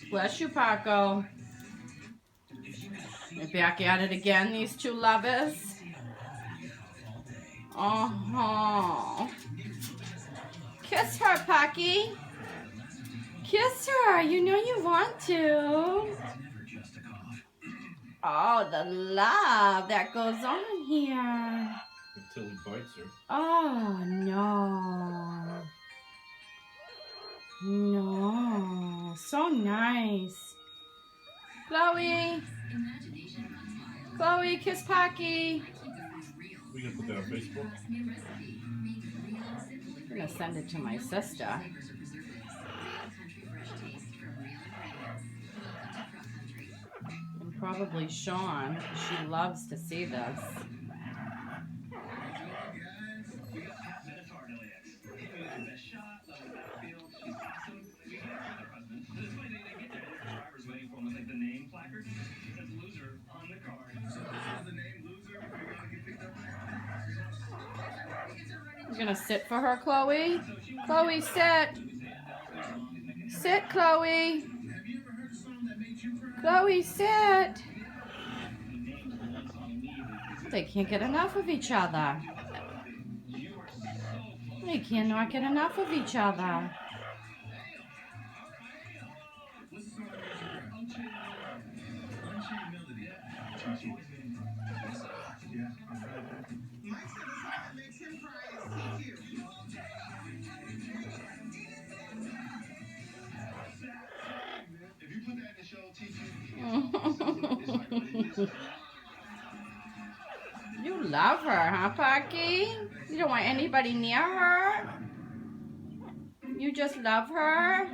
Bless you, Paco. We're back at it again, these two lovers. Uh-huh. Kiss her, Pocky. Kiss her. You know you want to. Oh, the love that goes on here. Until he bites her. Oh, no. No. So nice. Chloe. Chloe, kiss Pocky. We gonna put that on Facebook? I'm gonna send it to my sister. And probably Sean, because she loves to see this. You're gonna sit for her, Chloe? Chloe, sit. Sit, Chloe. Chloe, sit. They can't get enough of each other. They cannot get enough of each other. You love her, huh, Pocky? You don't want anybody near her? You just love her?